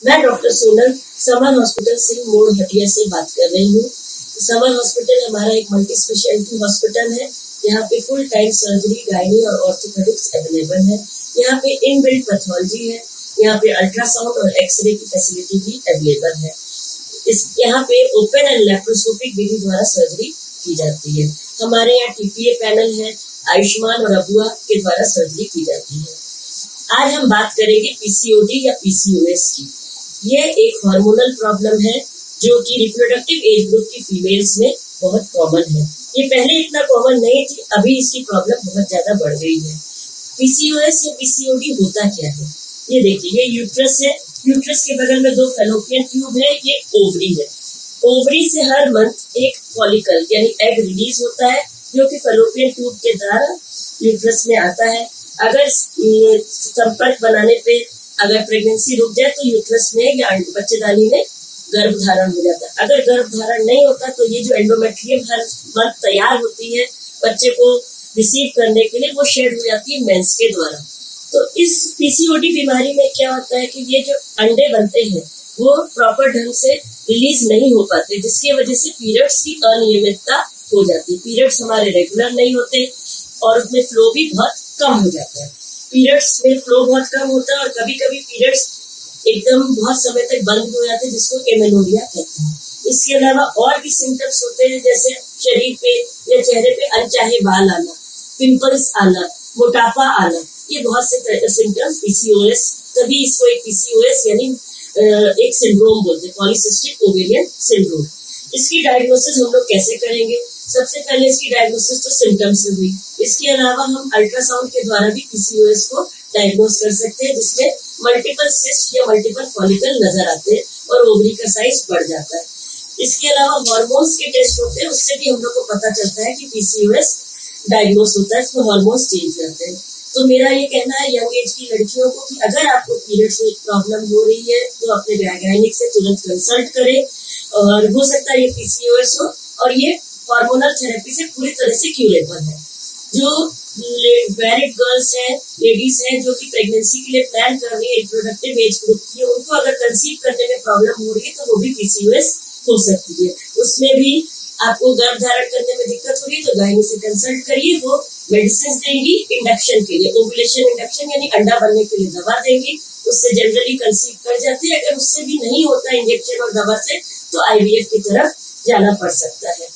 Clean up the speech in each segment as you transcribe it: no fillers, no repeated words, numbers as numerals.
मैं doctor Sonal summer hospital Singh मोड़ हटिया से बात कर रही हूँ। समर हॉस्पिटल हमारा एक मल्टी स्पेशलिटी हॉस्पिटल है। यहाँ पे फुल टाइम सर्जरी, गायनी और ऑर्थोपेडिक्स अवेलेबल है। यहाँ पे इनबिल्ट पैथोलॉजी है। यहाँ पे अल्ट्रासाउंड और एक्सरे की फैसिलिटी भी अवेलेबल है। यहाँ पे ओपन एंड लैप्रोस्कोपिक विधि द्वारा सर्जरी की जाती है। हमारे यहाँ टीपीए पैनल है, आयुष्मान और अबुआ के द्वारा सर्जरी की जाती है। आज हम बात करेंगे पीसीओडी या पीसीओएस की। ये एक हार्मोनल प्रॉब्लम है जो कि रिप्रोडक्टिव एज ग्रुप की फीमेल्स में बहुत कॉमन है। ये पहले इतना कॉमन नहीं थी, अभी इसकी प्रॉब्लम बहुत ज्यादा बढ़ गई है। पीसीओएस या पीसीओडी होता क्या है? ये देखिए, ये यूट्रस है। यूट्रस के बगल में 2 फैलोपियन ट्यूब है। ये ओवरी है। ओवरी से हर मंथ एक फॉलिकल यानी एग रिलीज होता है जो कि फैलोपियन ट्यूब के द्वारा यूट्रस में आता है। अगर संपर्क बनाने पे अगर प्रेगनेंसी रुक जाए तो यूट्रस में या बच्चेदानी में गर्भधारण हो जाता है। अगर गर्भधारण नहीं होता तो ये जो एंडोमेट्रियम हर मंथ तैयार होती है बच्चे को रिसीव करने के लिए, वो शेड हो जाती है मेंस के द्वारा। तो इस पीसीओडी बीमारी में क्या होता है कि ये जो अंडे बनते हैं वो प्रॉपर ढंग से रिलीज नहीं हो पाते, जिसकी वजह से पीरियड्स की अनियमितता हो जाती है। पीरियड्स हमारे रेगुलर नहीं होते और उसमें फ्लो भी बहुत कम हो जाता है। पीरियड्स में फ्लो बहुत कम होता है और कभी कभी पीरियड्स एकदम बहुत समय तक बंद हो जाते हैं, जिसको एमेनोरिया कहते हैं। इसके अलावा और भी सिम्टम्स होते हैं, जैसे शरीर पे या चेहरे पे अनचाहे बाल आना, पिंपल्स आना, मोटापा आना। ये बहुत से सिम्टम्स पीसीओएस, तभी इसको एक पीसीओएस यानी एक सिंड्रोम बोलते हैं, पॉलीसिस्टिक ओवेरियन सिंड्रोम। इसकी डायग्नोसिस हम लोग कैसे करेंगे? सबसे पहले इसकी डायग्नोसिस तो सिम्टम्स से हुई। इसके अलावा हम अल्ट्रासाउंड के द्वारा भी पीसीओएस को डायग्नोस कर सकते हैं, जिसमें मल्टीपल सिस्ट या मल्टीपल फॉलिकल नजर आते हैं और ओवरी का साइज बढ़ जाता है। इसके अलावा हार्मोन्स के टेस्ट होते हैं, उससे भी हम लोग को पता चलता है कि पीसीओएस डायग्नोस होता है। इसमें हार्मोन्स चेंज करते हैं। तो मेरा ये कहना है यंग एज की लड़कियों को कि अगर आपको पीरियड्स में प्रॉब्लम हो रही है तो अपने गायनिक से तुरंत कंसल्ट करें, और हो सकता है ये पीसीओएस हो, और ये हार्मोनल थेरेपी से पूरी तरह से क्यूरेबल है। जो मैरिड गर्ल्स हैं, लेडीज हैं जो कि प्रेगनेंसी के लिए प्लान कर रही है, रिप्रोडक्टिव एज ग्रुप की, उनको अगर कंसीव करने में प्रॉब्लम हो रही है तो वो भी पीसीओएस हो सकती है। उसमें भी आपको गर्भधारण करने में दिक्कत हो रही है तो गायनी से कंसल्ट करिए। वो मेडिसिन देंगी इंडक्शन के लिए, ओव्यूलेशन इंडक्शन यानी अंडा बनने के लिए दवा देंगी, उससे जनरली कंसीव कर जाती है। अगर उससे भी नहीं होता इंजेक्शन और दवा से तो आईवीएफ की तरफ जाना पड़ सकता है।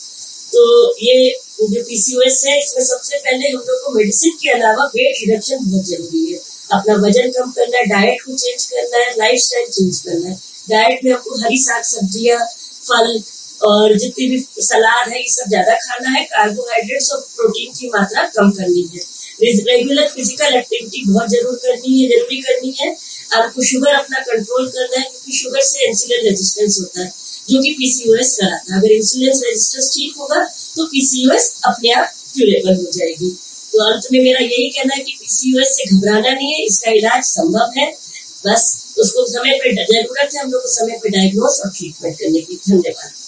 तो ये जो पीसीओएस है, इसमें सबसे पहले हम लोग को मेडिसिन के अलावा वेट रिडक्शन बहुत जरूरी है। अपना वजन कम करना है, डाइट को चेंज करना है, लाइफस्टाइल चेंज करना है। डाइट में हमको हरी साग सब्जियां, फल और जितनी भी सलाद है ये सब ज्यादा खाना है। कार्बोहाइड्रेट्स और प्रोटीन की मात्रा कम करनी है। रेगुलर फिजिकल एक्टिविटी बहुत जरूरी करनी है। आपको शुगर अपना कंट्रोल करना है, क्योंकि शुगर से इंसुलिन रेजिस्टेंस होता है जो कि पीसीओएस कराता है। अगर इंसुलिन रेजिस्टेंस ठीक होगा तो पीसीओएस अपने आप क्यूरेबल हो जाएगी। तो अंत में मेरा यही कहना है कि पीसीओएस से घबराना नहीं है, इसका इलाज संभव है। बस उसको समय पे जरूरत है हम लोग को समय पे डायग्नोस और ट्रीटमेंट करने की। धन्यवाद।